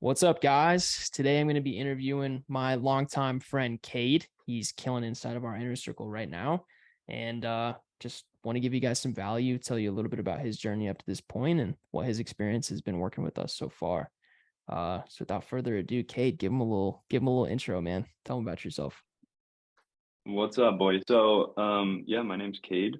What's up, guys? Today I'm going to be interviewing my longtime friend Kade. He's killing inside of our inner circle right now. And just want to give you guys some value, tell you a little bit about his journey up to this point and what his experience has been working with us so far. So without further ado, Kade, give him a little intro, man. Tell him about yourself. What's up, boy? Yeah, my name's Kade.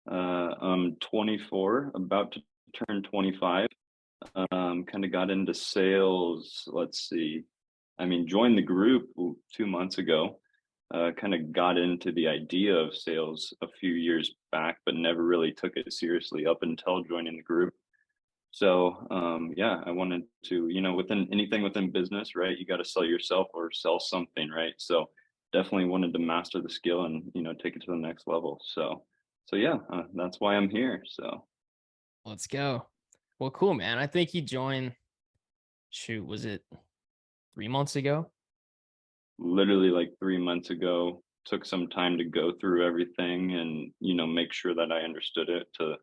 I'm 24, about to turn 25. Kind of got into sales. Let's see. Joined the group 2 months ago. Kind of got into the idea of sales a few years back, but never really took it seriously up until joining the group. Yeah, I wanted to, within anything within business, right? You got to sell yourself or sell something, right? So definitely wanted to master the skill and, take it to the next level. Yeah, that's why I'm here. So Let's go. Well, cool, man. I think he joined, shoot, was it 3 months ago? literally like 3 months ago, took some time to go through everything and, make sure that I understood it to,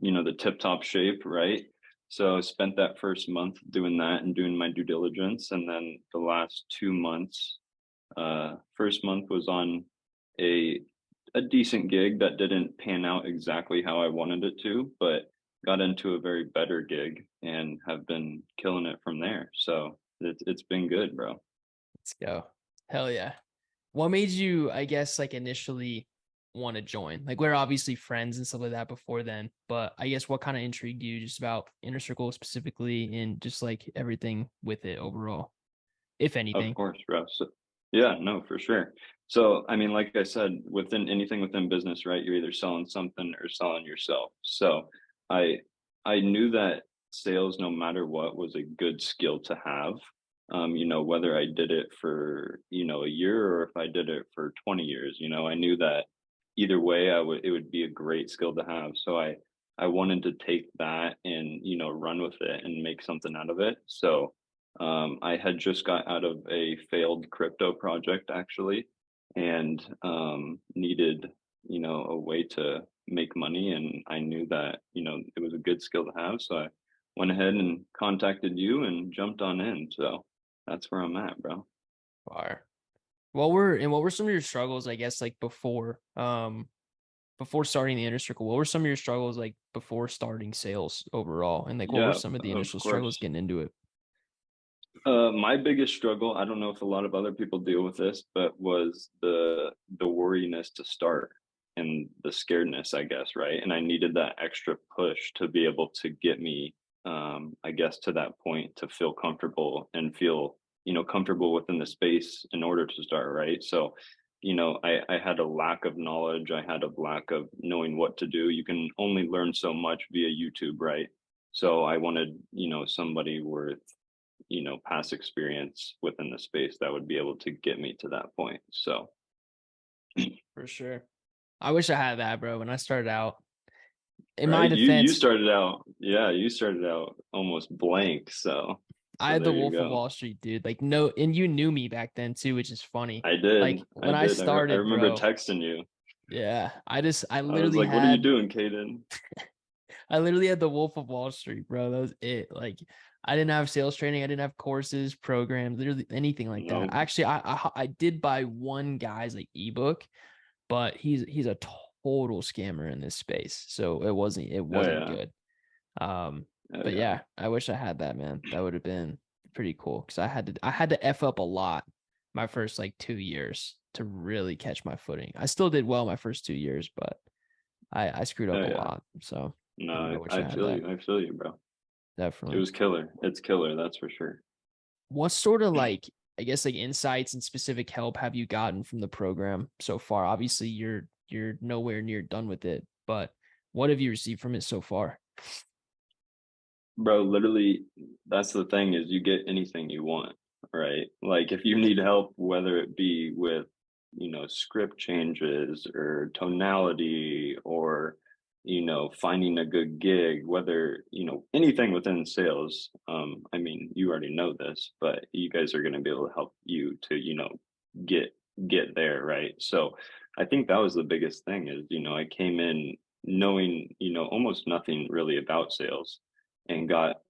the tip top shape, right? So spent that first month doing that and doing my due diligence. And then the last 2 months, first month was on a a decent gig that didn't pan out exactly how I wanted it to, but got into a very better gig and have been killing it from there. So it's been good, bro. Let's go. Hell yeah. What made you, I guess, like initially want to join? Like we're obviously friends and stuff like that before then, but I guess what kind of intrigued you just about Inner Circle specifically and just like everything with it overall, if Of anything? course, bro. So, yeah, no, for sure. So, like I said, within anything within business, right? You're either selling something or selling yourself. So, I I knew that sales, no matter what, was a good skill to have. Whether I did it for a year or if I did it for 20 years, I knew that either way, it would be a great skill to have. So I wanted to take that and run with it and make something out of it. So I had just got out of a failed crypto project actually, and needed, a way to make money. And I knew that, it was a good skill to have. So I went ahead and contacted you and jumped on in. So that's where I'm at, bro. Fire. What were some of your struggles, I guess, like before starting the Inner Circle? What were some of your struggles like before starting sales overall? And like what were Yeah, some of the of initial struggles course. getting into it? My biggest struggle, I don't know if a lot of other people deal with this, but was the worriness to start and the scaredness, I guess, right? And I needed that extra push to be able to get me, I guess, to that point to feel comfortable and feel, comfortable within the space in order to start, right? So, I had a lack of knowledge. I had a lack of knowing what to do. You can only learn so much via YouTube, right? So I wanted, somebody worth past experience within the space that would be able to get me to that point. So, For sure. I wish I had that, bro. When I started out, in my right, you defense, started out, yeah, you started out almost blank. So, I so had the there you Wolf of go. Wall Street, dude. Like, no, and you knew me back then too, which is funny. I did, Like I when I did. I started, remember bro. texting you. Yeah, I I was literally like, "What are you had, doing, Caden?" I literally had the Wolf of Wall Street, bro. That was it. Like, I didn't have sales training. I didn't have courses, programs, literally anything like that. No, Actually, I did buy one guy's like ebook, but he's a total scammer in this space. So it oh wasn't yeah, good. Um, oh but yeah, yeah, I wish I had that, man. That would have been pretty cool because I had to F up a lot my first like 2 years to really catch my footing. I still did well my first 2 years, but I screwed up oh a yeah. lot. So No, I wish I I had feel that. you. I feel you, bro. It Definitely. was killer. It's killer, that's for sure. What sort of like I guess like insights and specific help have you gotten from the program so far? Obviously you're nowhere near done with it, but what have you received from it so far? Bro, literally, that's the thing is you get anything you want, right? Like if you need help, whether it be with, script changes or tonality or, finding a good gig, whether, anything within sales. You already know this, but you guys are going to be able to help you to, get get there, right? So I think that was the biggest thing is, I came in knowing, almost nothing really about sales and got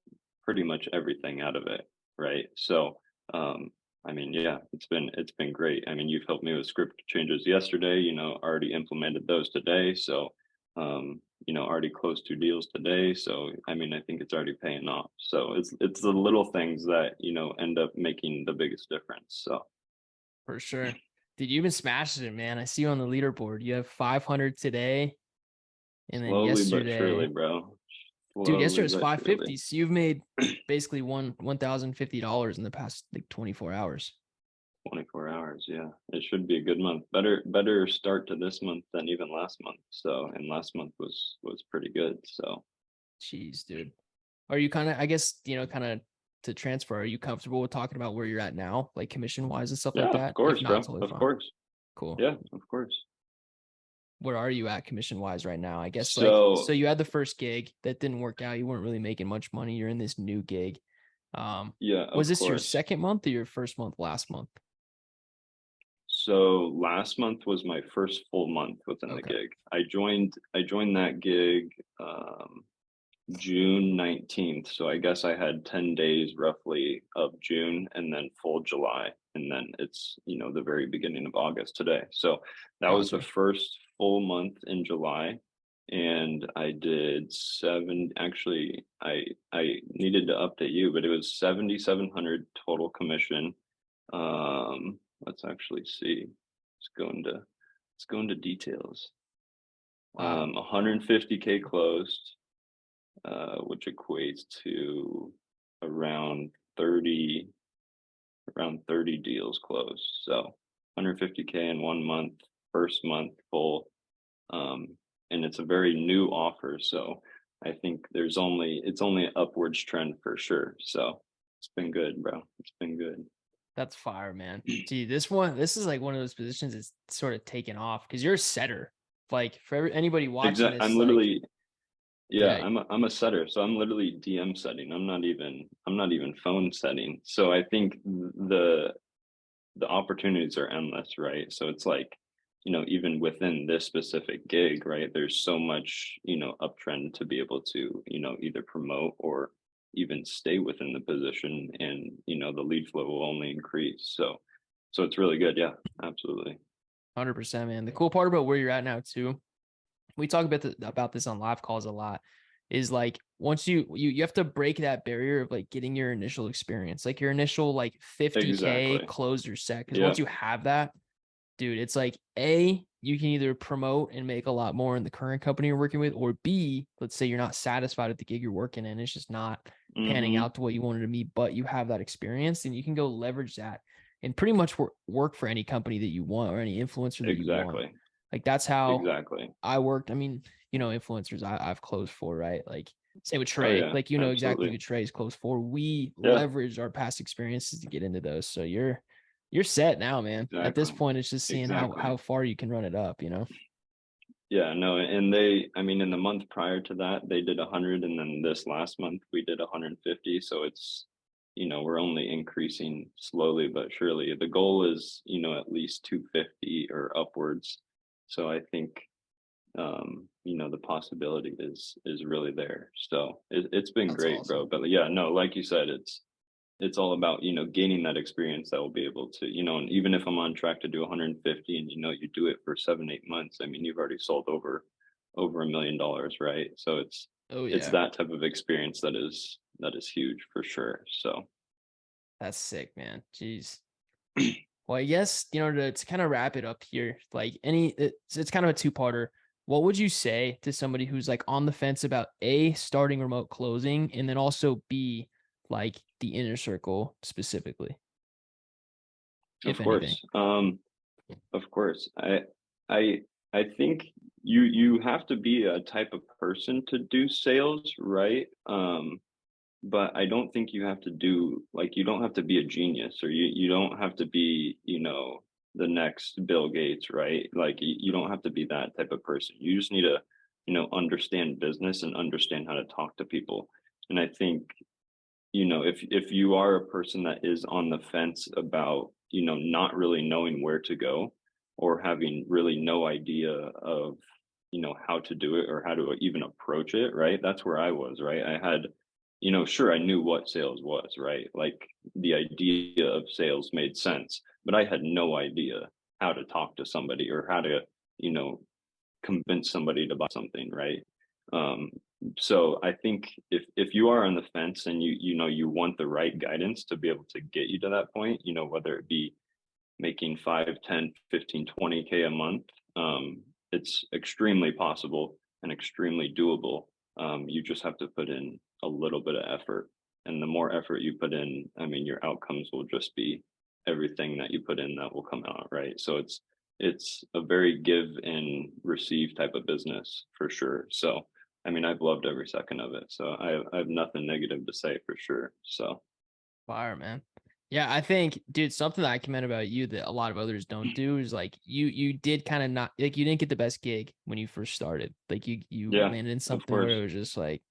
pretty much everything out of it. right? So, I mean, yeah, it's been great. I mean, you've helped me with script changes yesterday, already implemented those today. So, already closed 2 deals today. So, I mean, I think it's already paying off. So it's the little things that, end up making the biggest difference. So For sure. Dude, you've been smashing it, man. I see you on the leaderboard. You have 500 today, and then slowly but surely, yesterday, bro. dude, yesterday Slowly was but surely. 550. So you've made basically $1,050 in the past like 24 hours. 24 hours, yeah. It should be a good month. Better start to this month than even last month. So, and last month was pretty good. So, Jeez, dude. Are you kind of, I guess, kind of to transfer, are you comfortable with talking about where you're at now, like commission wise and stuff like yeah, of that? If course, not, bro. totally Of fine. course. Cool. Yeah, of course. Where are you at commission wise right now? I guess like, so So, you had the first gig that didn't work out. You weren't really making much money. You're in this new gig. yeah, Was of this your course. second month or your first month last month? So last month was my first full month within the Okay. gig. I joined that gig June 19th. So I guess I had 10 days roughly of June and then full July. And then it's, the very beginning of August today. So that was the Gotcha. first full month in July. And I did actually I needed to update you, but it was 7,700 total commission. Let's actually see. Let's go into let's go into details. Wow. 150K closed, which equates to around 30 around 30 deals closed. So 150K in 1 month, first month full. Um, and it's a very new offer. So I think it's only an upwards trend for sure. So it's been good, bro. It's been good. That's fire, man. Gee, this is like one of those positions that's sort of taken off because you're a setter. Like for anybody watching Exactly. this, like, Yeah, yeah, I'm a setter, so I'm literally DM setting. I'm not even phone setting. So I think the opportunities are endless, right? So it's like, even within this specific gig, right? There's so much, uptrend to be able to, either promote or even stay within the position, and the lead flow will only increase. So it's really good. Yeah, absolutely. 100%, man. The cool part about where you're at now too, we talk about this on live calls a lot, is like once you have to break that barrier of like getting your initial experience, like your initial like 50K Exactly. closer set. Because Yeah, once you have that, dude, it's like you can either promote and make a lot more in the current company you're working with, or B, let's say you're not satisfied with the gig you're working in, it's just not panning hmm, out to what you wanted to be, but you have that experience and you can go leverage that and pretty much work for any company that you want or any influencer that you want. exactly. Like that's how Exactly. I worked. I mean, influencers I've closed for, right? Like say with Oh Trey, yeah, like exactly absolutely. who Trey's closed for. We Yeah, leveraged our past experiences to get into those. So you're set now, man. At this exactly. point, it's just seeing Exactly. how far you can run it up. Yeah, no, and I mean, in the month prior to that, they did 100, and then this last month we did 150. So it's, we're only increasing slowly but surely. The goal is, at least 250 or upwards. So I think, the possibility is really there. So it's been That's great, awesome. bro. But yeah, no, like you said, it's all about, gaining that experience that will be able to, and even if I'm on track to do 150 and you do it for 7 8 months, I mean, you've already sold over $1 million, right? So Oh it's yeah. that type of experience that is huge for sure. So That's sick, man. Jeez. Well, I guess, to kind of wrap it up here, like it's kind of a two-parter. What would you say to somebody who's like on the fence about A, starting remote closing, and then also B, like the inner circle specifically, if of anything? course, of course, I I think you have to be a type of person to do sales, right? But I don't think you have to do, like, you don't have to be a genius, or you don't have to be, the next Bill Gates, right? Like you don't have to be that type of person. You just need to, understand business and understand how to talk to people. And I think, if you are a person that is on the fence about, not really knowing where to go, or having really no idea of, how to do it or how to even approach it, right? That's where I was, right? I had sure, I knew what sales was, right? Like the idea of sales made sense, but I had no idea how to talk to somebody or how to, you know, convince somebody to buy something, right? Um, so I think if you are on the fence and you want the right guidance to be able to get you to that point, whether it be making 5, 10, 15, 20K a month, it's extremely possible and extremely doable. You just have to put in a little bit of effort. And the more effort you put in, I mean, your outcomes will just be everything that you put in that will come out, right? So it's a very give and receive type of business for sure. So I mean, I've loved every second of it. So I have nothing negative to say for sure. So Fire, man. Yeah, I think, dude, something that I commend about you that a lot of others don't do is like you did kind of not like you didn't get the best gig when you first started. Like you yeah, landed in of something where course. it was just like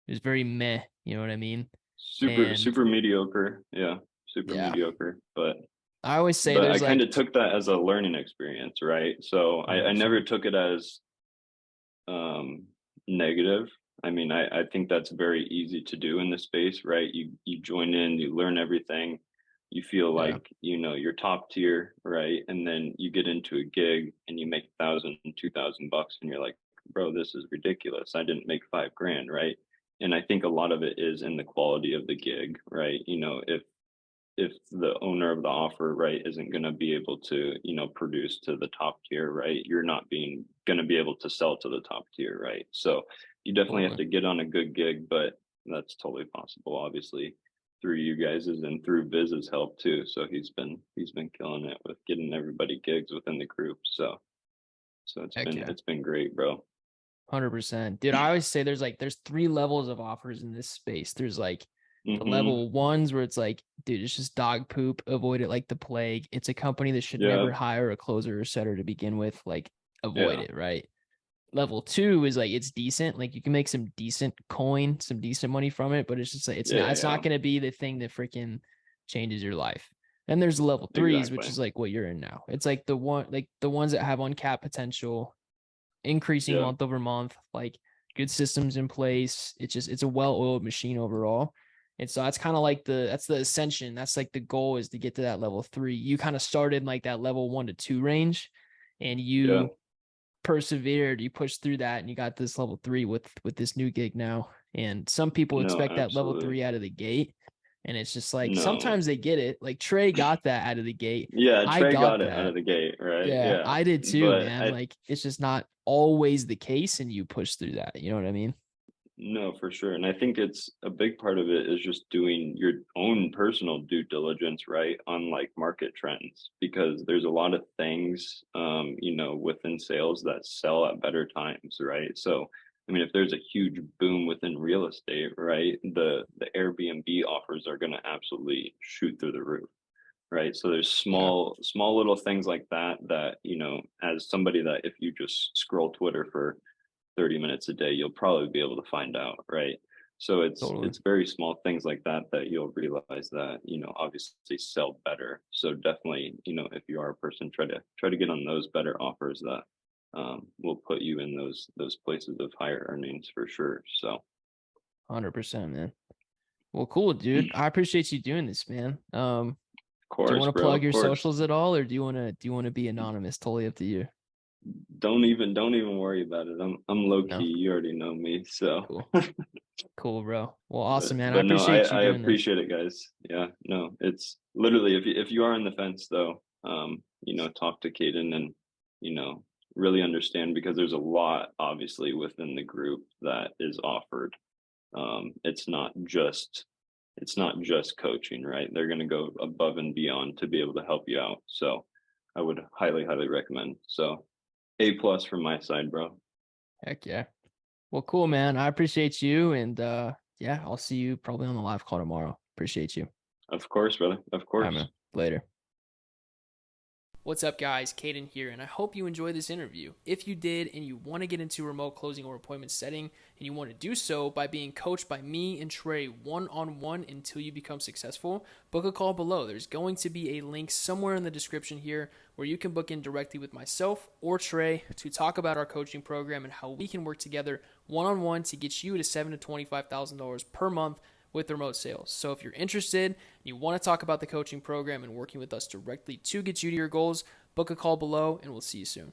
it was very meh, you know what I mean? Super And super mediocre. Yeah, super yeah, mediocre. But I always say but I there's kind like of took that as a learning experience, right? So I never 100%. took it as um negative. I mean, I think that's very easy to do in this space, right? You join in, you learn everything, you feel Yeah, like you're top tier, right? And then you get into a gig and you make 1,000, 2,000 bucks, and you're like, bro, this is ridiculous. I didn't make 5 grand, right? And I think a lot of it is in the quality of the gig, right? If the owner of the offer, right, isn't going to be able to produce to the top tier, right, you're not being going to be able to sell to the top tier, right? So you definitely have totally. to get on a good gig, but that's totally possible, obviously, through you guys's and through Viz's help too. So he's been killing it with getting everybody gigs within the group. So it's Heck been yeah. it's been great, bro. 100%. Dude, I always say there's three levels of offers in this space. There's like the Mm-hmm. level ones where it's like, dude, it's just dog poop. Avoid it like the plague. It's a company that should Yeah. never hire a closer or setter to begin with. Like, avoid Yeah. it, right? Level two is like it's decent. Like you can make some decent coin, some decent money from it, but it's just like Yeah. it's not Yeah. gonna be the thing that freaking changes your life. Then there's level threes, which Exactly. is like what you're in now. It's like the ones that have uncapped potential, increasing Yeah. month over month, like good systems in place. It's a well-oiled machine overall. And so that's kind of like that's the ascension. That's like the goal is to get to that level three. You kind of started in like that level 1 to 2 range and Yeah. you persevered, you pushed through that and you got this level three with this new gig now. And some people No, expect that level absolutely. three out of the gate. And it's just like No. sometimes they get it. Like Trey got that out of the gate. Yeah, I Trey got got it out that. of the gate, right? Yeah, Yeah. I did too, But man. I Like it's just not always the case and you push through that. You know what I mean? No, for sure. And I think it's a big part of it is just doing your own personal due diligence, right? On like market trends, because there's a lot of things, within sales that sell at better times, right? So, I mean, if there's a huge boom within real estate, right, the Airbnb offers are going to absolutely shoot through the roof, right? So there's Yeah, small little things like that, as somebody that if you just scroll Twitter for 30 minutes a day, you'll probably be able to find out, right? So it's totally. it's very small things like that that you'll realize that, obviously sell better. So definitely, if you are a person, try to get on those better offers that will put you in those places of higher earnings for sure. So 100%, man. Well, cool, of dude. I appreciate you doing this, man. Do you course, want to bro, plug of your course. socials at all or do you want to be anonymous? Totally up to you. Don't even worry about it. I'm low key. No. You already know me. So Cool. Cool, bro. Well, but awesome, man. I but no, appreciate you I doing this. appreciate it, guys. Yeah, no, it's literally if you are on the fence though, talk to Caden and you know really understand because there's a lot obviously within the group that is offered. It's not just coaching, right? They're going to go above and beyond to be able to help you out. So I would highly recommend. So A+ from my side, bro. Heck yeah. Well, cool, man. I appreciate you. And yeah, I'll see you probably on the live call tomorrow. Appreciate you. Of course, brother. Of All right, course. man. Later. What's up, guys? Caden here, and I hope you enjoyed this interview. If you did and you want to get into remote closing or appointment setting, and you want to do so by being coached by me and Trey one-on-one until you become successful, book a call below. There's going to be a link somewhere in the description here where you can book in directly with myself or Trey to talk about our coaching program and how we can work together one-on-one to get you to $7,000 to $25,000 per month with remote sales. So if you're interested, you want to talk about the coaching program and working with us directly to get you to your goals, book a call below and we'll see you soon.